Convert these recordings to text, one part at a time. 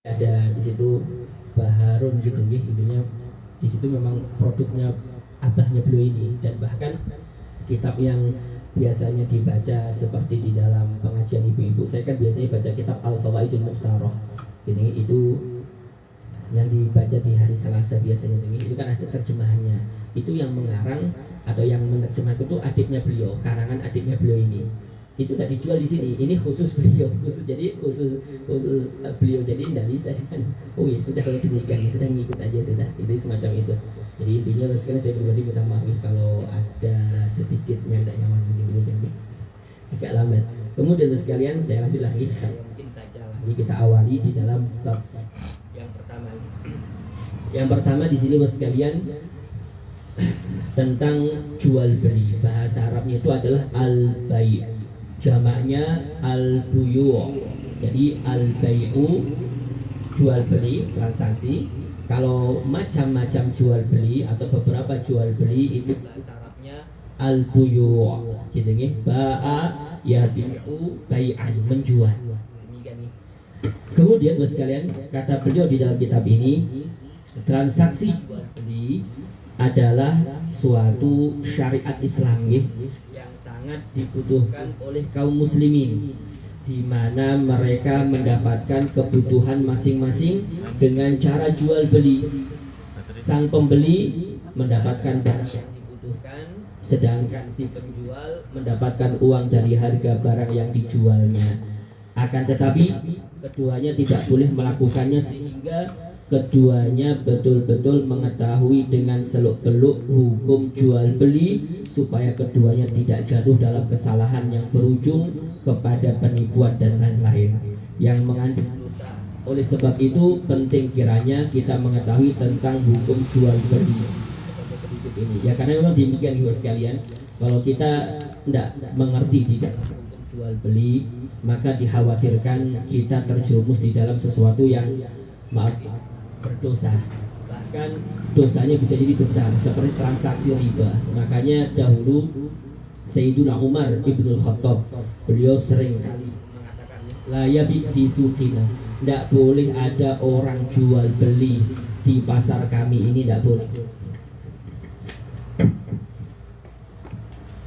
ada di situ Baharun gitu nih, intinya di situ memang produknya abahnya beliau ini. Dan bahkan kitab yang biasanya dibaca seperti di dalam pengajian ibu-ibu, saya kan biasanya baca kitab Al-Fawaidul Mukhtarah ini, itu yang dibaca di hari Selasa biasanya ini, itu kan ada terjemahannya. Itu yang mengarang atau yang menerjemahkan itu adiknya beliau, karangan adiknya beliau ini. Itu tidak dijual di sini, ini khusus beliau, khusus beliau, jadi tidak bisa kan. Oh ya sudah, kalau demikian sudah ngikut aja sudah, itu semacam itu. Jadi intinya sekarang saya pribadi minta maaf kalau ada sedikit yang tidak nyaman begini agak lambat. Kemudian sekalian saya lanjut lagi, saya mungkin baca lagi, kita awali di dalam bab yang pertama. Yang pertama di sini sekalian tentang jual beli. Bahasa Arabnya itu adalah al-bai', jamaknya al-buyu'. Jadi al-bai'u jual beli, transaksi. Kalau macam-macam jual beli atau beberapa jual beli itu bahasa Arabnya al-buyu'. Gitu nih, ba'a yabi'u bai'an, menjual. Demikian nih. Kemudian sekalian, kata beliau di dalam kitab ini, transaksi jual beli adalah suatu syariat Islam yang sangat dibutuhkan oleh kaum muslimin, di mana mereka mendapatkan kebutuhan masing-masing dengan cara jual beli. Sang pembeli mendapatkan barang yang dibutuhkan, sedangkan si penjual mendapatkan uang dari harga barang yang dijualnya. Akan tetapi keduanya tidak boleh melakukannya sehingga keduanya betul-betul mengetahui dengan seluk-beluk hukum jual beli, supaya keduanya tidak jatuh dalam kesalahan yang berujung kepada penipuan dan lain-lain yang mengandung dosa. Oleh sebab itu penting kiranya kita mengetahui tentang hukum jual beli sedikit ini. Ya karena memang demikian ibu sekalian, kalau kita tidak mengerti di dalam hukum jual beli, maka dikhawatirkan kita terjerumus di dalam sesuatu yang berdosa, bahkan dosanya bisa jadi besar seperti transaksi riba. Makanya dahulu Sayyiduna Umar Ibnul Khattab, beliau sering kali mengatakan la yabi di suqina, tidak boleh ada orang jual beli di pasar kami ini, tidak boleh.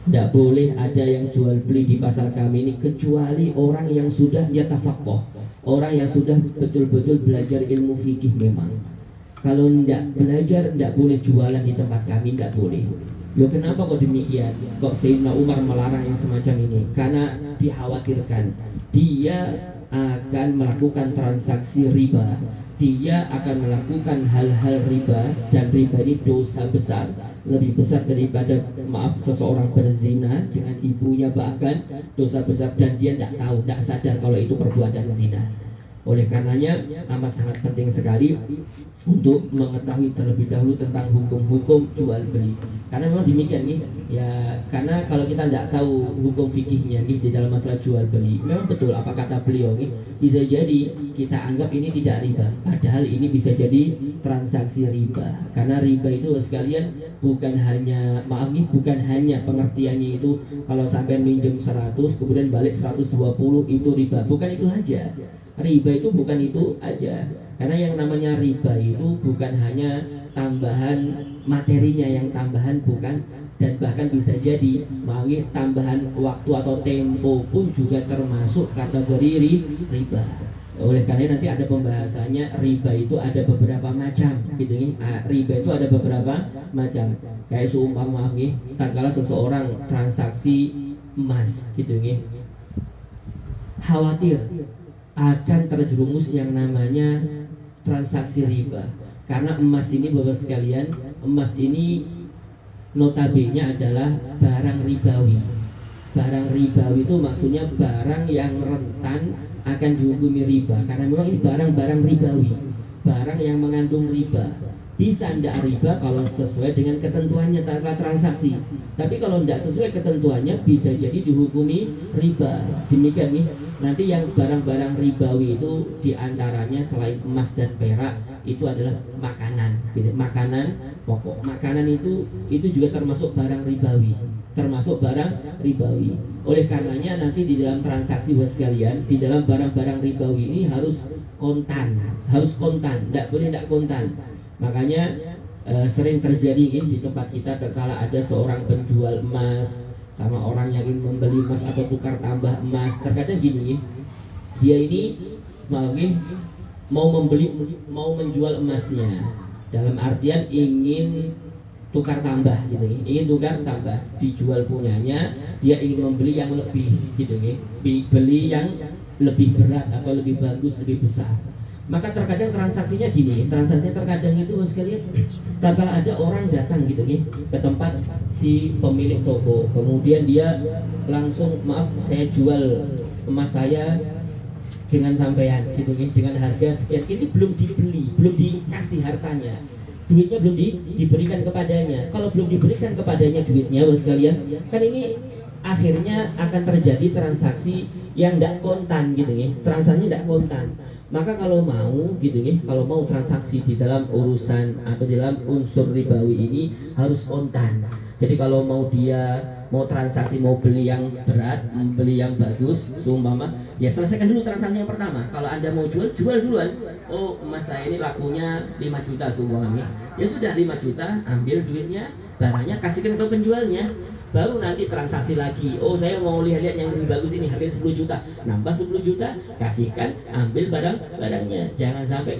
Tidak boleh ada yang jual beli di pasar kami ini kecuali orang yang sudah yatafaqah, orang yang sudah betul-betul belajar ilmu fikih memang. Kalau tidak belajar, tidak boleh jualan di tempat kami, tidak boleh. Loh kenapa kok demikian? Kok Sayyidina Umar melarang yang semacam ini? Karena dikhawatirkan dia akan melakukan transaksi riba, dia akan melakukan hal-hal riba, dan riba ini dosa besar, lebih besar daripada seseorang berzina dengan ibunya, bahkan dosa besar, dan dia tidak tahu, tidak sadar kalau itu perbuatan zina. Oleh karenanya amat sangat penting sekali untuk mengetahui terlebih dahulu tentang hukum-hukum jual beli. Karena memang demikian nih, ya karena kalau kita tidak tahu hukum fikihnya nih di dalam masalah jual beli, memang betul apa kata beliau nih, bisa jadi kita anggap ini tidak riba, padahal ini bisa jadi transaksi riba. Karena riba itu sekalian bukan hanya, maaf nih, bukan hanya pengertiannya itu kalau sampai minjem 100 kemudian balik 120 itu riba, bukan itu aja. Riba itu bukan itu aja. Karena yang namanya riba itu bukan hanya tambahan materinya yang tambahan, bukan, dan bahkan bisa jadi malah tambahan waktu atau tempo pun juga termasuk kategori riba. Oleh karena nanti ada pembahasannya, riba itu ada beberapa macam gitu nih. Riba itu ada beberapa macam. Kayak seumpama nih, tatkala seseorang transaksi emas gitu nih, khawatir akan terjerumus yang namanya transaksi riba. Karena emas ini Bapak sekalian, emas ini notabene adalah barang ribawi. Barang ribawi itu maksudnya barang yang rentan akan dihukumi riba, karena memang ini barang-barang ribawi, barang yang mengandung riba. Bisa tidak riba kalau sesuai dengan ketentuannya tata transaksi, tapi kalau tidak sesuai ketentuannya bisa jadi dihukumi riba. Demikian nih, nanti yang barang-barang ribawi itu diantaranya selain emas dan perak itu adalah makanan, gitu. Makanan pokok, makanan itu juga termasuk barang ribawi, termasuk barang ribawi. Oleh karenanya nanti di dalam transaksi sekalian, di dalam barang-barang ribawi ini harus kontan, harus kontan, tidak boleh tidak kontan. Makanya sering terjadi di tempat kita terkala ada seorang penjual emas sama orang yang ingin membeli emas atau tukar tambah emas. Terkadang gini, dia ini mau membeli, mau menjual emasnya, dalam artian ingin tukar tambah gitu, ingin tukar tambah, dijual punyanya, dia ingin membeli yang lebih gitu, beli yang lebih berat atau lebih bagus, lebih besar. Maka terkadang transaksinya gini, transaksinya terkadang itu sekalian, kalau ada orang datang gitu ke tempat si pemilik toko, kemudian dia langsung, maaf saya jual emas saya dengan sampean gitu, dengan harga sekian. Ini belum dibeli, belum dikasih hartanya, duitnya belum diberikan kepadanya. Kalau belum diberikan kepadanya duitnya sekalian, kan ini akhirnya akan terjadi transaksi yang tidak kontan gitu, transaksinya tidak kontan. Maka kalau mau gitu, kalau mau transaksi di dalam urusan atau di dalam unsur ribawi ini harus kontan. Jadi kalau dia mau transaksi, mau beli yang berat, beli yang bagus, seumpama, ya selesaikan dulu transaksi yang pertama. Kalau Anda mau jual duluan. Oh, emas saya ini lakunya 5 juta seumpamanya. Ya sudah 5 juta, ambil duitnya, barangnya kasihkan ke penjualnya. Baru nanti transaksi lagi. Oh, saya mau lihat-lihat yang lebih bagus ini, harganya 10 juta. Nambah 10 juta, kasihkan, ambil barangnya. Jangan sampai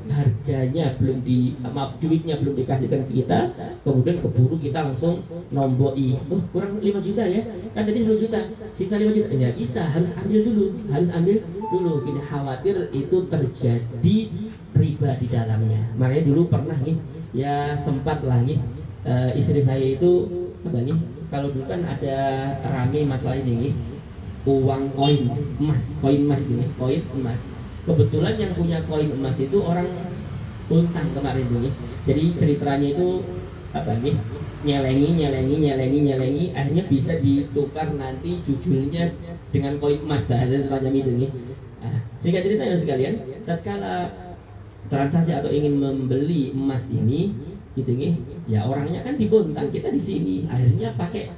harganya belum duitnya belum dikasihkan ke kita, kemudian keburu kita langsung nomboi. Oh, kurang 5 juta ya. Kan tadi 10 juta, sisa 5 juta. Ya bisa, harus ambil dulu. Gini, khawatir itu terjadi riba di dalamnya. Makanya dulu pernah ya sempat lah istri saya itu kalau dulu kan ada rame masalah ini, uang koin emas ini, koin emas. Kebetulan yang punya koin emas itu orang utang kemarin dulu. Jadi ceritanya itu nyelengi, akhirnya bisa ditukar nanti jujurnya dengan koin emas, ada semacam itu sehingga ceritanya sekalian, tatkala transaksi atau ingin membeli emas ini gitu ya, orangnya kan di Bontang, kita di sini, akhirnya pakai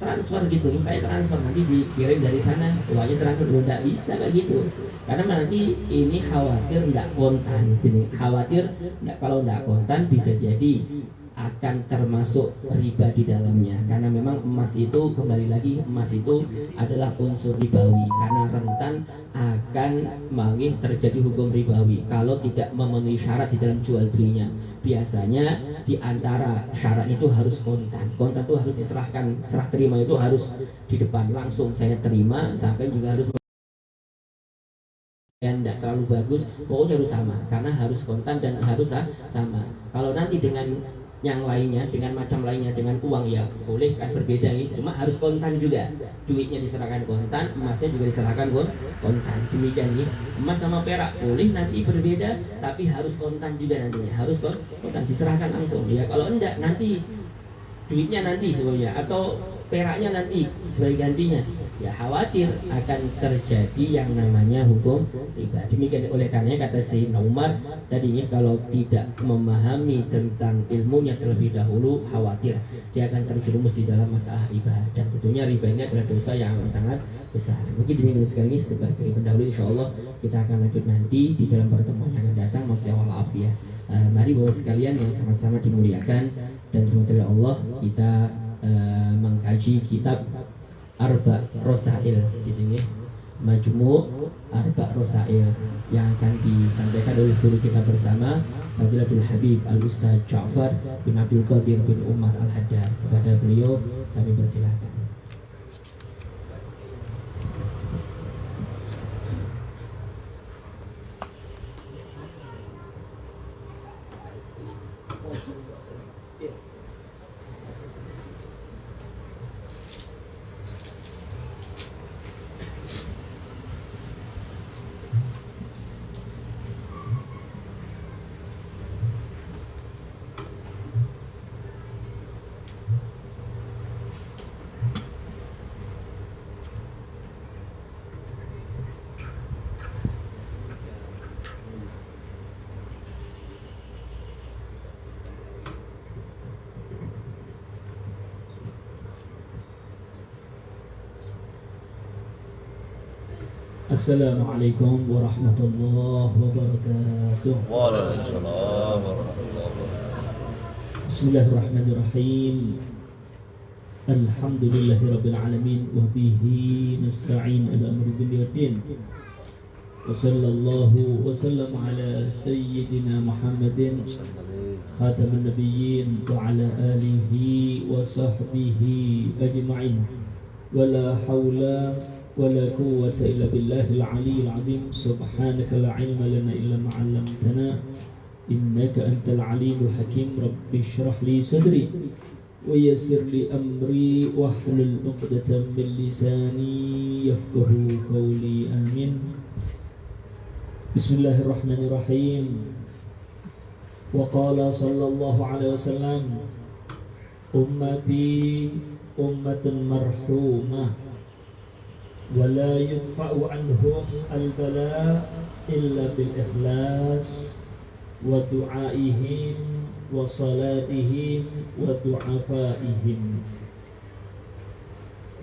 transfer gitu, pakai transfer, nanti dikirim dari sana, uangnya transfer. Tidak bisa kayak gitu, karena nanti ini khawatir tidak kontan, kalau tidak kontan bisa jadi akan termasuk riba di dalamnya. Karena memang emas itu, kembali lagi, emas itu adalah unsur ribawi, karena rentan akan terjadi hukum ribawi kalau tidak memenuhi syarat di dalam jual belinya. Biasanya di antara syarat itu harus kontan itu harus diserahkan, serah terima itu harus di depan langsung, saya terima, sampai juga harus yang tidak terlalu bagus, pokoknya harus sama, karena harus kontan dan harus sama. Kalau nanti dengan yang lainnya, dengan macam lainnya, dengan uang, ya boleh kan berbeda cuma harus kontan juga, duitnya diserahkan kontan, emasnya juga diserahkan kontan. Demikian emas sama perak boleh nanti berbeda, tapi harus kontan juga nantinya, harus kontan, diserahkan langsung. Ya kalau enggak, nanti duitnya nanti sebenarnya, atau peraknya nanti sebagai gantinya, ya khawatir akan terjadi yang namanya hukum riba. Demikian, oleh karenanya kata Sayyidina Umar tadinya, kalau tidak memahami tentang ilmunya terlebih dahulu, khawatir dia akan terjerumus di dalam masalah riba, dan tentunya riba ini adalah dosa yang sangat besar. Mungkin demikian sekali sebagai pendahulu, insyaallah kita akan lanjut nanti di dalam pertemuan yang akan datang. Masya Allah ya. Mari bapak sekalian yang sama-sama dimuliakan dan dirahmati Allah, kita mengkaji kitab Arba Rosail gitu Majmu' Arba Rosail yang akan disampaikan oleh guru kita bersama, Fadilatul Habib Al-Ustaz Ja'far bin Abdul Qadir bin Umar Al-Haddad. Kepada beliau kami persilakan. Assalamualaikum warahmatullahi wabarakatuh. Waalaikumsalam warahmatullahi wabarakatuh. Bismillahirrahmanirrahim. Alhamdulillahirabbil alamin wa bihi nasta'in ala amri dunya waddin. Wa sallallahu wa sallam ala sayyidina Muhammadin khatamin nabiyyin wa ala alihi wa sahbihi ajma'in. Wala hawla wala quwwata illa billahil aliyyil azim. Subhanaka la ilma lana illa ma 'allamtana innaka antal alimul hakim. Rabbi shrah li sadri wa yassir li amri wahlul 'uqdatam min lisani yafqahu qawli. Amin. Bismillahirrahmanirrahim. Wa qala sallallahu alaihi wasallam, ummati ummatun marhumah wa la yudfa'u anhum al-bala illa bil ikhlas wa du'aihim wa salatihim wa du'afaihim.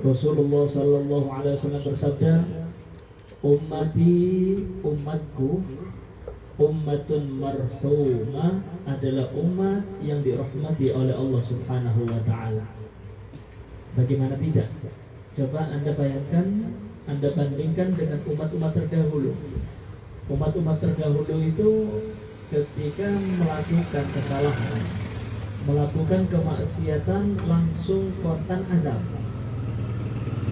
Rasulullah sallallahu alaihi wasallam bersabda, ummati, umatku, ummatun marhumah adalah umat yang dirahmati oleh Allah Subhanahu wa taala. Bagaimana tidak? Coba Anda bayangkan, Anda bandingkan dengan umat-umat terdahulu. Umat-umat terdahulu itu ketika melakukan kesalahan, melakukan kemaksiatan, langsung kontan azab.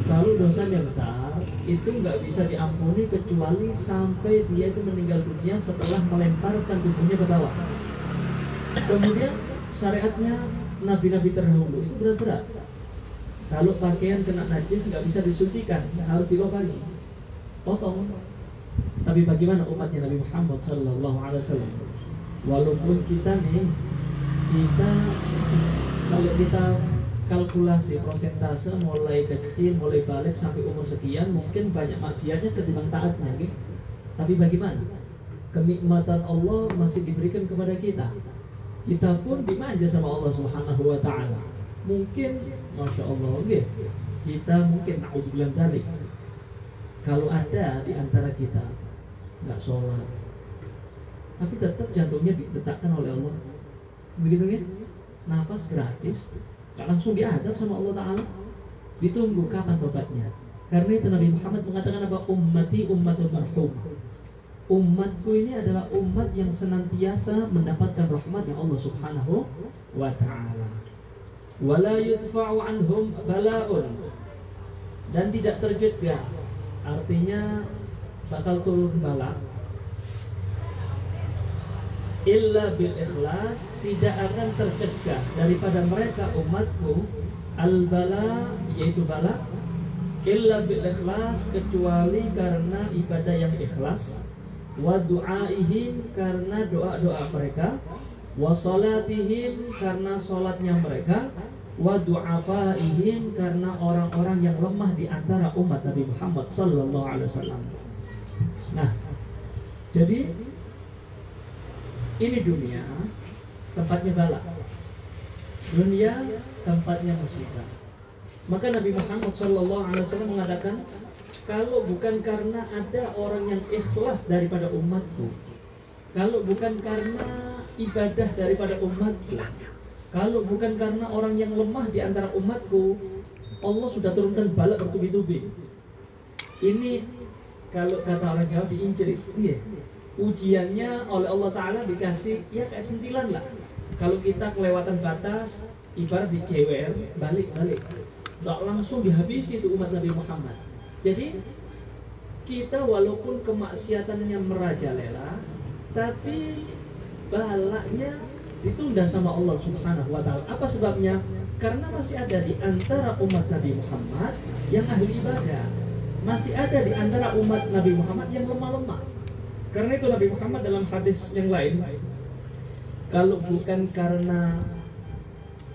Kalau dosanya besar, itu nggak bisa diampuni kecuali sampai dia itu meninggal dunia setelah melemparkan tubuhnya ke bawah. Kemudian syariatnya nabi-nabi terdahulu itu berat-berat. Kalau pakaian kena najis nggak bisa disucikan, harus dilopani, potong. Tapi bagaimana umatnya Nabi Muhammad Sallallahu Alaihi Wasallam? Walaupun kita kalau kita kalkulasi prosentase mulai kecil, mulai balik sampai umur sekian, mungkin banyak maksiatnya ketimbang taatnya, gitu. Tapi bagaimana? Kenikmatan Allah masih diberikan kepada kita. Kita pun dimanja sama Allah Subhanahu wa taala. Mungkin Masya Allah, gitu. Kita mungkin na'udzubillah dzalik. Kalau ada di antara kita nggak sholat, tapi tetap jantungnya diletakkan oleh Allah, begitu ya? Nafas gratis, gak langsung diadab sama Allah Ta'ala, ditunggu kapan tobatnya. Karena itu Nabi Muhammad mengatakan apa? Ummati ummatun marhum. Umatku ini adalah umat yang senantiasa mendapatkan rahmatnya Allah Subhanahu wa Ta'ala. Wala yudfa'u anhum bala'un, dan tidak tercegah, artinya bakal turun bala, illa bil ikhlas, tidak akan tercegah daripada mereka umatku al-bala, yaitu bala, illa bil ikhlas, kecuali karena ibadah yang ikhlas, wa du'aihim, karena doa-doa mereka, wa salatihim, karena salatnya mereka, wa du'afaihim, karena orang-orang yang lemah di antara umat Nabi Muhammad sallallahu alaihi wasallam. Nah, jadi ini dunia tempatnya bala, dunia tempatnya musibah. Maka Nabi Muhammad SAW mengatakan, kalau bukan karena ada orang yang ikhlas daripada umatku, kalau bukan karena ibadah daripada umatku, kalau bukan karena orang yang lemah di antara umatku, Allah sudah turunkan bala bertubi-tubi. Ini kalau kata orang Jawa diincer, iya. Ujiannya oleh Allah Ta'ala dikasih ya kayak sentilan lah. Kalau kita kelewatan batas, ibarat dicewer, balik-balik, gak langsung dihabisi itu umat Nabi Muhammad. Jadi kita walaupun kemaksiatannya merajalela, tapi balanya ditunda sama Allah Subhanahu wa Ta'ala. Apa sebabnya? Karena masih ada di antara umat Nabi Muhammad yang ahli ibadah, masih ada di antara umat Nabi Muhammad yang lemah-lemah. Karena itu Nabi Muhammad dalam hadis yang lain, kalau bukan karena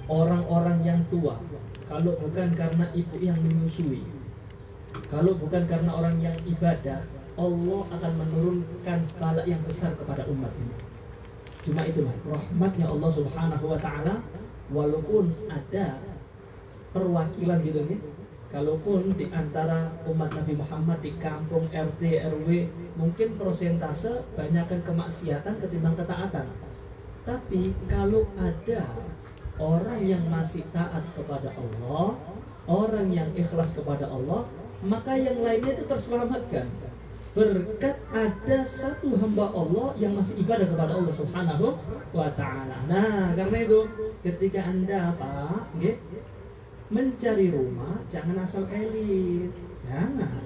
orang-orang yang tua, kalau bukan karena ibu yang menyusui, kalau bukan karena orang yang ibadah, Allah akan menurunkan bala yang besar kepada umat ini. Cuma itulah rahmatnya Allah Subhanahu wa Ta'ala. Walaupun ada perwakilan gitu nih, Kalaupun di antara umat Nabi Muhammad di kampung RT RW mungkin persentase banyakkan kemaksiatan ketimbang ketaatan. Tapi kalau ada orang yang masih taat kepada Allah, orang yang ikhlas kepada Allah, maka yang lainnya itu terselamatkan berkat ada satu hamba Allah yang masih ibadah kepada Allah Subhanahu wa ta'ala. Nah, karena itu ketika Anda mencari rumah, jangan asal elit. Jangan.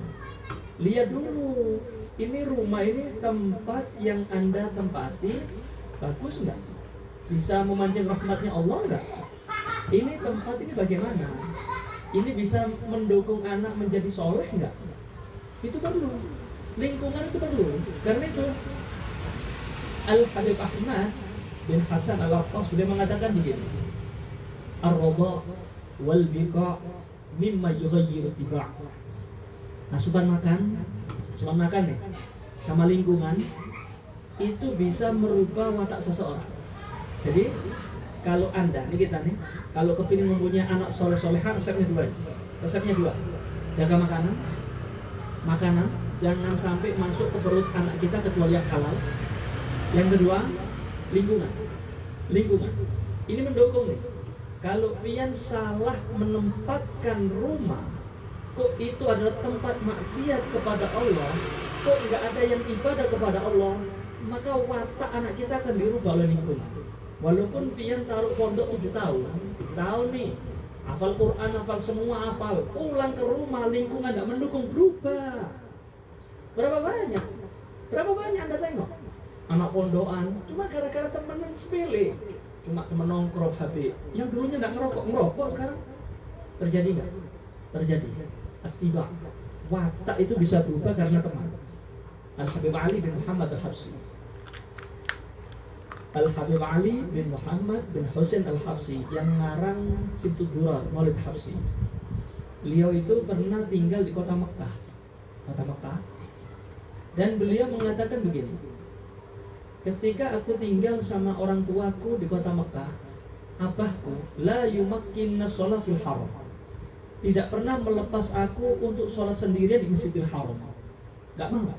Lihat dulu, ini rumah ini tempat yang Anda tempati bagus enggak? Bisa memancing rahmatnya Allah enggak? Ini tempat ini bagaimana? Ini bisa mendukung anak menjadi soleh enggak? Itu perlu. Lingkungan itu perlu. Karena itu Al-Habib Ahmad bin Hasan Al-Waqqas beliau mengatakan begini, ar-radha wal biqa mimma yughayyiru tiba'. Asupan makan nih sama lingkungan itu bisa merubah watak seseorang. Jadi kalau Anda, ini kita nih, kalau kepingin mempunyai anak soleh-solehan, resepnya dua. Jaga makanan jangan sampai masuk ke perut anak kita kecuali yang halal. Yang kedua, lingkungan. Ini mendukung nih. Kalau pian salah menempatkan rumah, kok itu adalah tempat maksiat kepada Allah, kok nggak ada yang ibadah kepada Allah, maka watak anak kita akan dirubah oleh lingkungan. Walaupun pian taruh pondok 7 tahun nih, hafal Quran, hafal semua, pulang ke rumah lingkungan nggak mendukung, berubah. Berapa banyak Anda tengok anak pondokan cuma gara-gara temenan sepele, cuma temen nongkrong HP, yang dulunya nggak ngerokok sekarang. Terjadi nggak? Terjadi. Akibat watak itu bisa berubah karena teman. Al-Habib Ali bin Muhammad Al-Habsi, Al-Habib Ali bin Muhammad bin Husain Al-Habsi yang ngarang Sibtud Durar Maulid Habsi. Beliau itu pernah tinggal di kota Mekah. Dan beliau mengatakan begini, ketika aku tinggal sama orang tuaku di kota Mekah, abahku la yumakkinna sholat fil haram, tidak pernah melepas aku untuk sholat sendirian di Masjidil Haram. Gak mau.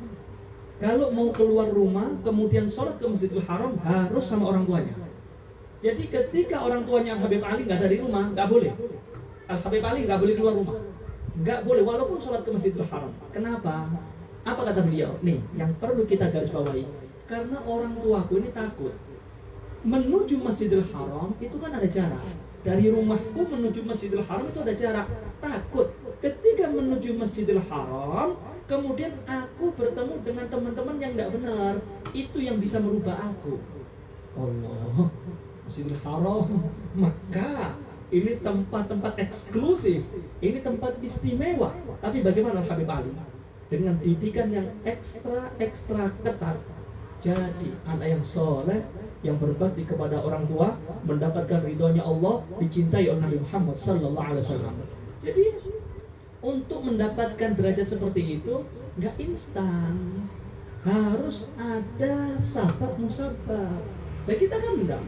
Kalau mau keluar rumah kemudian sholat ke Masjidil Haram harus sama orang tuanya. Jadi ketika orang tuanya Al-Habib Ali gak ada di rumah, gak boleh. Al-Habib Ali gak boleh keluar rumah, gak boleh walaupun sholat ke Masjidil Haram. Kenapa? Apa kata beliau? Nih, yang perlu kita garis bawahi. Karena orang tuaku ini takut. Menuju Masjidil Haram itu kan ada jarak. Dari rumahku menuju Masjidil Haram itu ada jarak. Takut ketika menuju Masjidil Haram, kemudian aku bertemu dengan teman-teman yang tidak benar. Itu yang bisa merubah aku. Allah, Masjidil Haram, Makkah, ini tempat-tempat eksklusif, ini tempat istimewa. Tapi bagaimana Habib Ali? Dengan didikan yang ekstra ketat. Jadi anak yang soleh, yang berbakti kepada orang tua, mendapatkan ridhonya Allah, dicintai oleh Nabi Muhammad sallallahu alaihi wasallam. Jadi untuk mendapatkan derajat seperti itu nggak instan, harus ada sabab musabab. Nah kita kan enggak,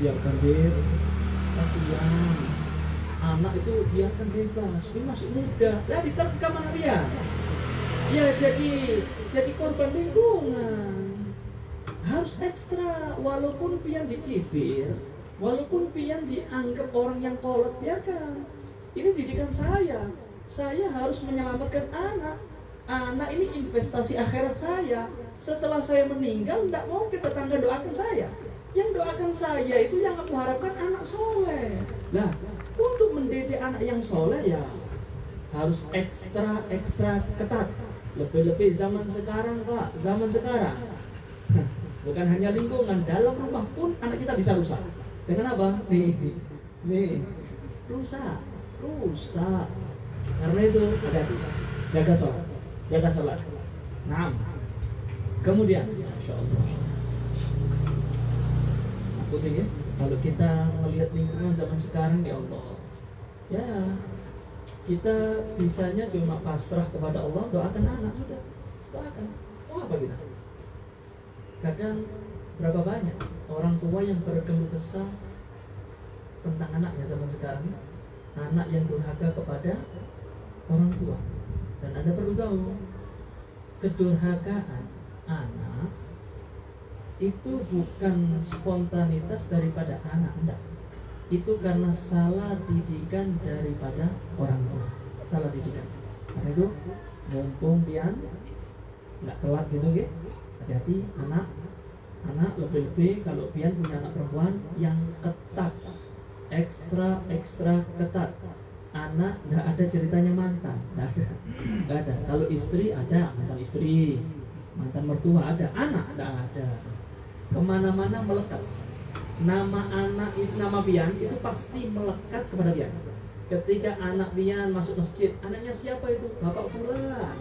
biarkan dia, kasihan anak itu, biarkan bebas, ini masih muda, lah diterkam mana dia? Ya jadi korban lingkungan. Harus ekstra, walaupun pian dicibir, walaupun pian dianggap orang yang kolot, biarkan. Ini didikan saya harus menyelamatkan anak. Anak ini investasi akhirat saya. Setelah saya meninggal, tidak mau tetangga doakan saya. Yang doakan saya itu yang aku harapkan anak soleh. Nah, untuk mendidik anak yang soleh ya harus ekstra ketat. Lebih-lebih zaman sekarang, Pak, zaman sekarang. Bukan hanya lingkungan, dalam rumah pun anak kita bisa rusak. Dengan apa? Nih, rusak. Karena itu hati-hati, jaga sholat. Nah, kemudian, Masya Allah, aku tinggi. Kalau kita melihat lingkungan zaman sekarang, ya Allah, ya kita bisanya cuma pasrah kepada Allah, doakan anak, sudah, doakan. Apa kita? Kadang berapa banyak orang tua yang berkeluh kesah tentang anaknya zaman sekarang. anak yang durhaka kepada orang tua. Dan Anda perlu tahu, kedurhakaan anak itu bukan spontanitas daripada anak, enggak. Itu karena salah didikan daripada orang tua. Salah didikan. Karena itu mumpung pian nggak telat gitu ya. Hati-hati anak lebih-lebih kalau pian punya anak perempuan yang ketat, ekstra ketat. Anak nggak ada ceritanya mantan, nggak ada. Kalau istri ada mantan istri, mantan mertua ada, anak nggak ada. Kemana-mana melekat. Nama anak itu, nama pian itu pasti melekat kepada pian. Ketika anak pian masuk masjid, anaknya siapa itu? Bapak fulan.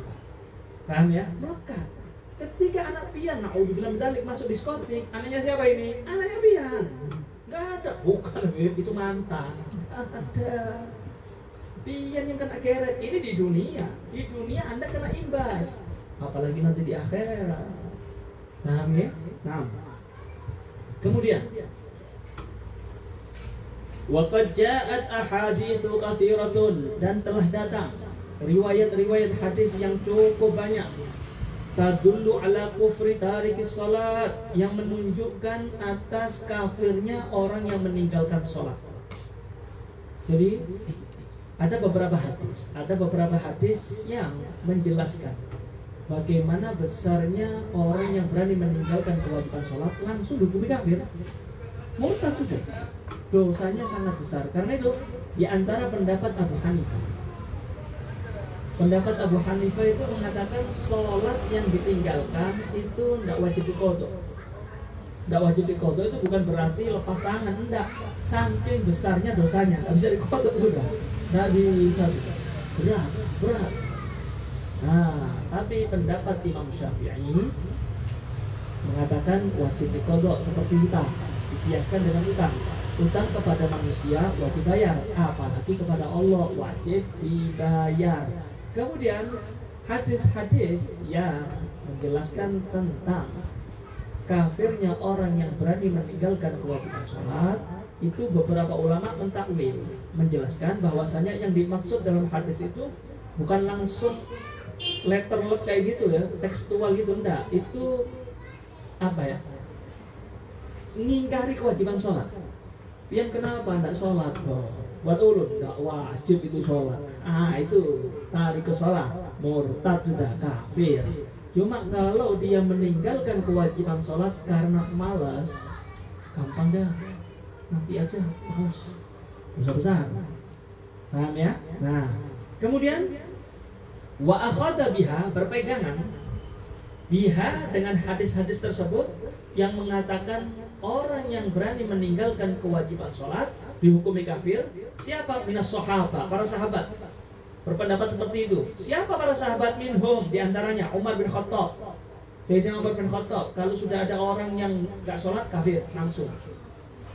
Paham ya? Melekat. Ketika anak pian, naudzubillah dalik masuk diskotik, anaknya siapa ini? Anaknya pian. Nggak ada, bukan itu mantan. Ada. Pian yang kena keret ini di dunia. Di dunia Anda kena imbas. Apalagi nanti di akhirat. Paham ya? Nah. Kemudian waqad ja'at ahaditsu katsiratun, dan telah datang riwayat-riwayat hadis yang cukup banyak, tadullu ala kufri tarikis salat, yang menunjukkan atas kafirnya orang yang meninggalkan salat. Jadi ada beberapa hadis yang menjelaskan bagaimana besarnya orang yang berani meninggalkan kewajiban sholat, langsung dihukumi kafir, murtad sudah. Dosanya sangat besar. Karena itu di antara pendapat Abu Hanifah. Pendapat Abu Hanifah itu mengatakan sholat yang ditinggalkan itu tidak wajib diqodho. Tidak wajib diqodho itu bukan berarti lepas tangan, enggak. Saking besarnya dosanya, tidak bisa diqodho sudah. Tidak bisa. Berat. Nah, tapi pendapat Imam Syafi'i mengatakan wajib diqodho seperti utang, dibiaskan dengan utang. Utang kepada manusia wajib bayar, apalagi kepada Allah wajib dibayar. Kemudian hadis-hadis yang menjelaskan tentang kafirnya orang yang berani meninggalkan kewajiban sholat, itu beberapa ulama mentakwil, menjelaskan bahwasanya yang dimaksud dalam hadis itu bukan langsung letter kayak gitu ya, tekstual gitu, enggak. Itu apa ya? Ngingkari kewajiban sholat. Yang kenapa enggak sholat? Buat ulun, enggak wajib itu sholat. Itu tarik ke sholat, murtad sudah, kafir. Cuma kalau dia meninggalkan kewajiban sholat karena malas, gampang dah, nanti aja, malas, dosa besar. Paham ya? Nah, kemudian wa akhadha biha, berpegangan biha dengan hadis-hadis tersebut yang mengatakan orang yang berani meninggalkan kewajiban sholat dihukumi kafir. Siapa? Minas sahabat, para sahabat berpendapat seperti itu. Siapa para sahabat? Minhum, diantaranya Umar bin Khattab, Sayyidina Umar bin Khattab. Kalau sudah ada orang yang gak sholat, kafir langsung.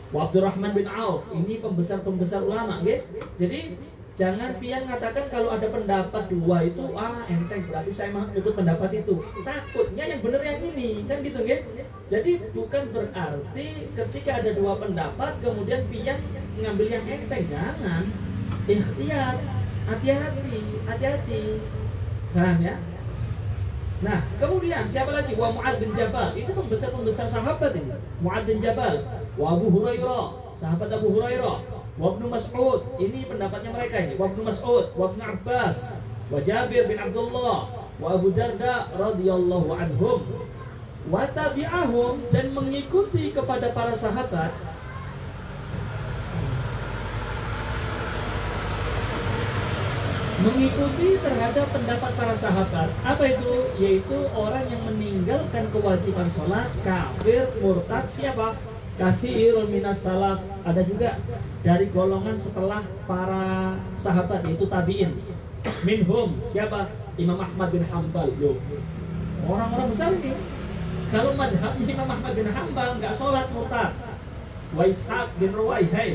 Wa Abdurrahman bin Auf, ini pembesar ulama gitu. Jadi jangan pian mengatakan kalau ada pendapat dua itu enteng, berarti saya ikut pendapat itu. Takutnya yang benar yang ini, kan gitu kan? Jadi bukan berarti ketika ada dua pendapat kemudian pian mengambil yang enteng, jangan. Ikhtiar, hati-hati. Paham ya? Nah, kemudian siapa lagi? Wa Mu'adz bin Jabal. Itu pembesar sahabat ini. Mu'adz bin Jabal, wa Abu Hurairah, sahabat Abu Hurairah, wa Ibnu Mas'ud, ini pendapatnya mereka ini. Wa Ibnu Mas'ud, wa Ibnu Abbas, wa Jabir bin Abdullah, wa Abu Darda radhiyallahu anhum, wa tabi'ahum, dan mengikuti kepada para sahabat. Mengikuti terhadap pendapat para sahabat. Apa itu? Yaitu orang yang meninggalkan kewajiban sholat, kafir, murtad. Siapa? Kasirun minas salaf. Ada juga dari golongan setelah para sahabat, yaitu tabi'in. Minhum, siapa? Imam Ahmad bin Hanbal. Orang-orang besar ini. Kalau madhabnya Imam Ahmad bin Hanbal nggak sholat, murtad. Wa Ishaq bin Ruwaihai,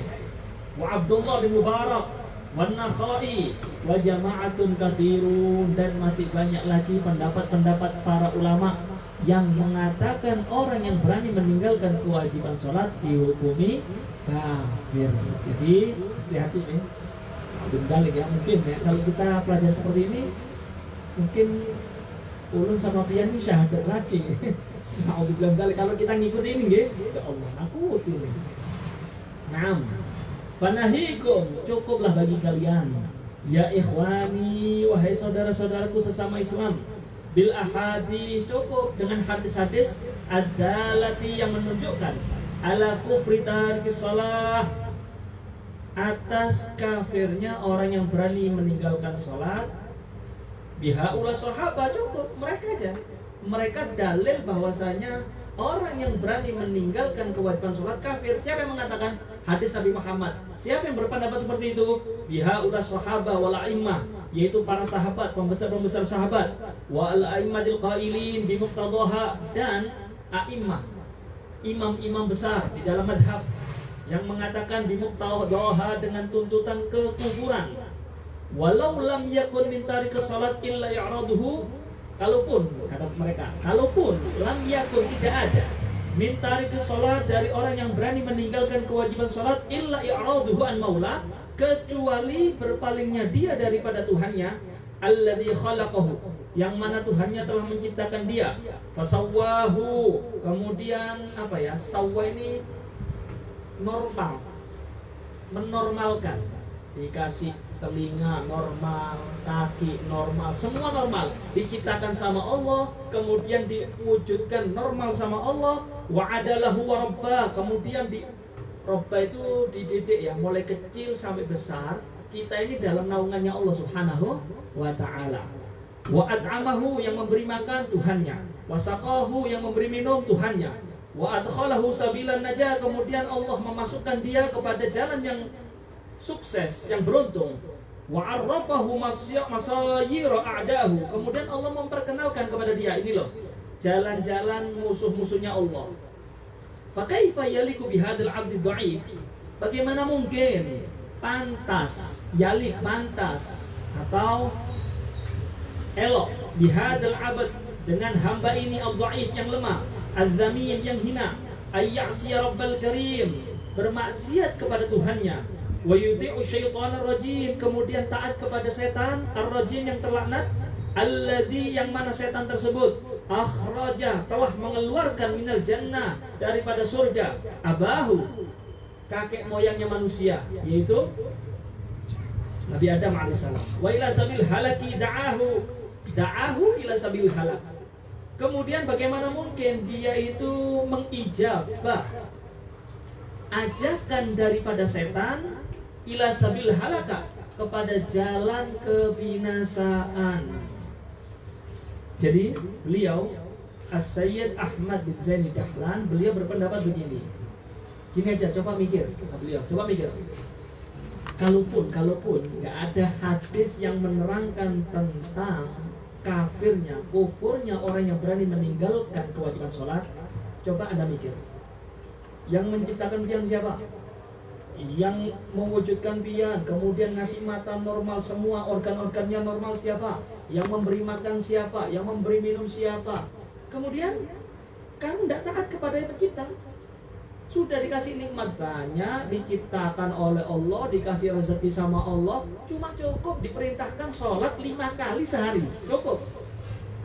wa Abdullah bin Mubarak, Wan-Nakhai, wa jama'atun katsirun, dan masih banyak lagi pendapat-pendapat para ulama yang mengatakan orang yang berani meninggalkan kewajiban sholat dihukumi kafir. Jadi hati-hati nih. Balik ya mungkin ya kalau kita pelajaran seperti ini mungkin ulun sama Pian ini syahadat lagi. Nauzubillah balik kalau kita ngikutin ini nggih. Ya Allah, aku ini. Naam. Fanahikum, cukuplah bagi kalian. Ya ikhwani, wahai saudara-saudaraku sesama Islam. Bil ahadits, cukup dengan hadis-hadis ad-dalati yang menunjukkan ala kufri tarikis shalah, atas kafirnya orang yang berani meninggalkan sholat. Bihaula sahabat, cukup mereka aja. Mereka dalil bahwasanya orang yang berani meninggalkan kewajiban sholat kafir. Siapa yang mengatakan? Hadis Nabi Muhammad. Siapa yang berpendapat seperti itu? Bihaula sahabat wal a'immah, yaitu para sahabat, pembesar-pembesar sahabat, wa al-a'immatil qailin bi muqtadaha, dan a'immah, imam-imam besar di dalam madhab yang mengatakan bi muqtadaha, dengan tuntutan kekufuran. Walau lam yakun min tariqis salat illa i'raduhu, kalaupun kata mereka, kalaupun lam yakun tidak ada min tariqis salat dari orang yang berani meninggalkan kewajiban salat illa i'raduhu an maula, kecuali berpalingnya dia daripada Tuhannya, alladzi khalaqahu, yang mana Tuhannya telah menciptakan dia, fasawwahu, kemudian apa ya, sawwa ini normal, menormalkan, dikasih telinga normal, kaki normal, semua normal, diciptakan sama Allah, kemudian diwujudkan normal sama Allah, wa adalahu wa rabbah, kemudian di Robba itu dididik ya, mulai kecil sampai besar. Kita ini dalam naungannya Allah Subhanahu wa ta'ala. Wa ad'amahu, yang memberi makan Tuhannya. Wa saqahu, yang memberi minum Tuhannya. Wa adkhalahu sabilan najah, kemudian Allah memasukkan dia kepada jalan yang sukses, yang beruntung. Wa arrafahu masayira a'dahu, kemudian Allah memperkenalkan kepada dia, ini loh jalan-jalan musuh-musuhnya Allah. Fakaifa yaliku bihadil abdi dhaif, bagaimana mungkin pantas, yalik pantas atau elok bihadil abd, dengan hamba ini al-dhaif yang lemah, al-dhamim yang hina, ayya'siya rabbal karim, bermaksiat kepada Tuhannya, wa yuti'u syaitanir rajim, kemudian taat kepada setan ar-rajim yang terlaknat, alladzi, yang mana setan tersebut akhraja, telah mengeluarkan minal jannah, daripada surga, abahu, kakek moyangnya manusia, yaitu Nabi Adam alaihissalam, wa ila sabil halaki da'ahu ila sabil halak. Kemudian bagaimana mungkin dia itu mengijabah ajakan daripada setan ila sabil halaka, kepada jalan kebinasaan. Jadi beliau As-Sayyid Ahmad bin Zaini Dahlan, beliau berpendapat begini. Gini aja, coba mikir. Beliau coba mikir. Kalaupun nggak ada hadis yang menerangkan tentang kafirnya, kufurnya orang yang berani meninggalkan kewajiban sholat, coba Anda mikir. Yang menciptakan pian siapa? Yang mewujudkan pian, kemudian ngasih mata normal, semua organ-organnya normal siapa? Yang memberi makan siapa? Yang memberi minum siapa? Kemudian kamu tidak taat kepada yang pencipta. Sudah dikasih nikmat banyak, diciptakan oleh Allah, dikasih rezeki sama Allah, cuma cukup diperintahkan sholat 5 kali sehari, cukup.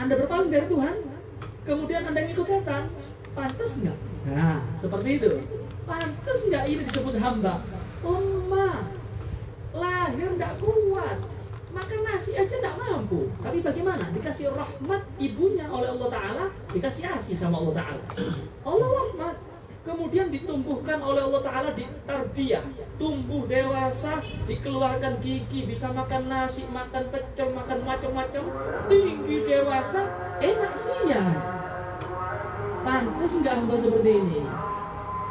Anda berpaling dari Tuhan, kemudian Anda ngikut setan, pantas nggak? Nah, seperti itu. Pantas nggak ini disebut hamba? Lemah, lahir nggak kuat, makan nasi aja nggak mampu. Tapi bagaimana? Dikasih rahmat ibunya oleh Allah Ta'ala, dikasih asih sama Allah Ta'ala. Allah rahmat. Kemudian ditumbuhkan oleh Allah Ta'ala, ditarbiyah, tumbuh dewasa, dikeluarkan gigi, bisa makan nasi, makan pecel, makan macam-macam, tinggi dewasa, enak siang. Pantas nggak hamba seperti ini?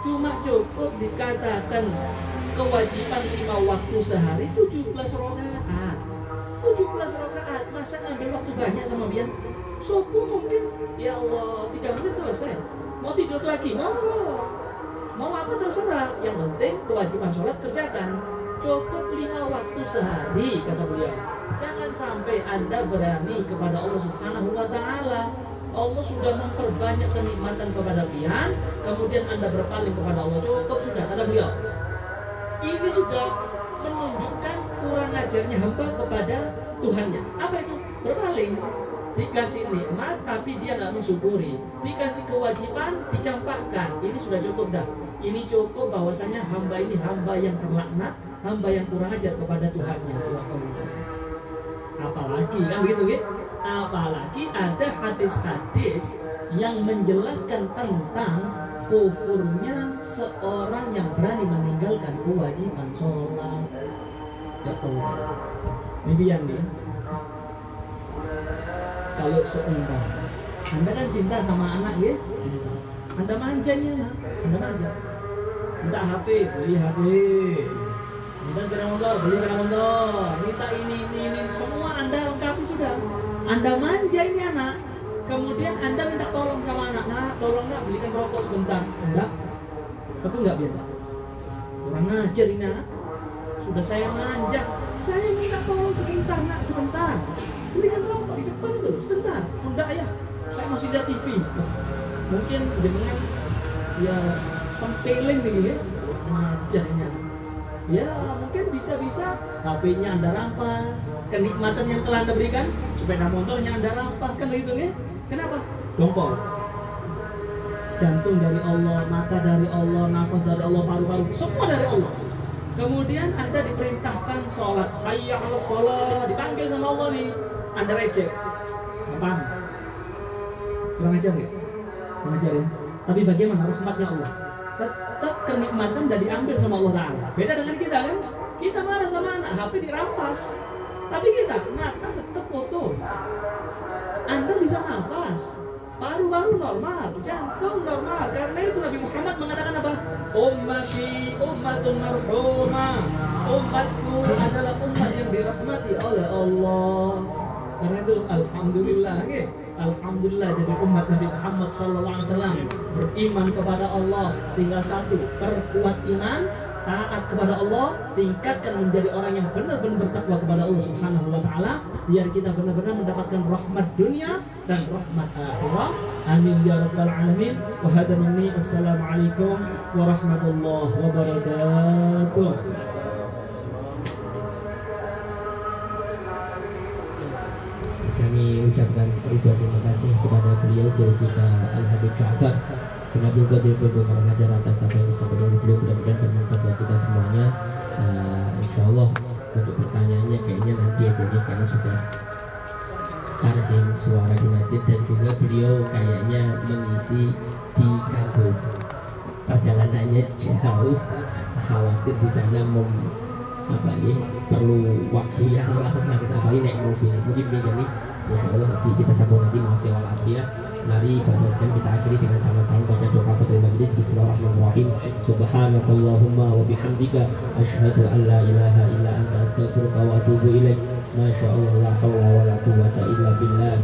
Cuma cukup dikatakan kewajiban 5 waktu sehari, 17 rakaat. 17 rakaat, masa ngambil waktu banyak sama biar? Subuh mungkin, ya Allah, 3 menit selesai. Mau tidur lagi, monggo. Mau apa terserah. Yang penting kewajiban sholat kerjakan. Cukup 5 waktu sehari, kata beliau. Jangan sampai Anda berani kepada Allah Subhanahu wa Ta'ala. Allah sudah memperbanyak kenikmatan kepada pian, kemudian Anda berpaling kepada Allah. Cukup sudah, kata beliau. Ini sudah menunjukkan kurang ajarnya hamba kepada Tuhannya. Apa itu? Berpaling. Dikasih nikmat tapi dia nggak mensyukuri, dikasih kewajiban dicampakkan. Ini sudah cukup dah. Ini cukup bahwasanya hamba ini hamba yang terlaknat, hamba yang kurang ajar kepada Tuhannya. Ya Allah. Apalagi kan begitu gitu? Apalagi ada hadis-hadis yang menjelaskan tentang kufurnya seorang yang berani meninggalkan kewajiban sholat. Ya Allah. Ini dia nih. Kalau seumpama Anda kan cinta sama anak ya, Anda manja nih anak, Anda manja. Minta HP, beli HP. Minta sepeda motor, beli sepeda motor. Minta ini, semua Anda lengkapi sudah. Anda manja ini anak. Kemudian Anda minta tolong sama anak, nah tolong nak belikan rokok sebentar. Enggak, betul nggak biar? Kurang ajar ini anak. Sudah saya manja, saya minta tolong sebentar nak, sebentar. Belikan rokok di depan itu, sebentar. Enggak ayah, saya masih lihat TV. Mungkin jenengan ya tempeling begini ya, ajarnya. Ya mungkin bisa-bisa HP-nya Anda rampas, kenikmatan yang telah Anda berikan, sepeda motornya Anda rampas, kan begitu ya? Kenapa? Jongkol. Jantung dari Allah, mata dari Allah, nafas dari Allah, paru-paru, semua dari Allah. Kemudian Anda diperintahkan sholat, hayya 'alas sholat, dipanggil sama Allah nih. Anda reject. Gampang. Kurang ajar ya? Kurang ajar ya? Tapi bagaimana rahmatnya Allah? Tetap kenikmatan dan diambil sama Allah Ta'ala. Beda dengan kita kan? Kita marah sama anak, HP dirampas. Tapi kita, mata tetap foto. Anda bisa nafas, paru-paru normal, jantung normal. Karena itu Nabi Muhammad mengatakan apa? Ummati ummatun marhumah. Umatku adalah umat yang dirahmati oleh Allah. Karena itu alhamdulillah, okay? Alhamdulillah jadi umat Nabi Muhammad SAW beriman kepada Allah. Tinggal satu, perkuat iman, taat kepada Allah, tingkatkan menjadi orang yang benar-benar bertakwa kepada Allah Subhanahu wa Ta'ala, biar kita benar-benar mendapatkan rahmat dunia dan rahmat akhirat. Amin ya rabbal alamin. Wa hadza minni. Assalamualaikum warahmatullahi wabarakatuh. Kami ucapkan ribuan terima kasih kepada beliau, guru kita Al-Habib Ja'far bin Abdul Qadir Bogor Hajar atas apa yang disampaikan oleh beliau. Mudah-mudahan bermanfaat buat kita semuanya. Insyaallah untuk pertanyaannya kayaknya nanti aja nih, karena sudah tardim suara di masjid dan juga beliau kayaknya mengisi di kabut. Perjalanannya jauh, khawatir di sana perlu waktu yang lama sampai naik mobil. Mungkin begini, insyaallah nanti kita sambung nanti masih walafiat. Mari pada sekarang kita akhiri dengan sama-sama baca doa pada majlis. Bismillahirrahmanirrahim. Subhanakallahumma wa bihamdika asyhadu an la ilaha illa anta astaghfiruka wa atubu ilaik. Masya Allah, la haula wa la quwwata illa billah.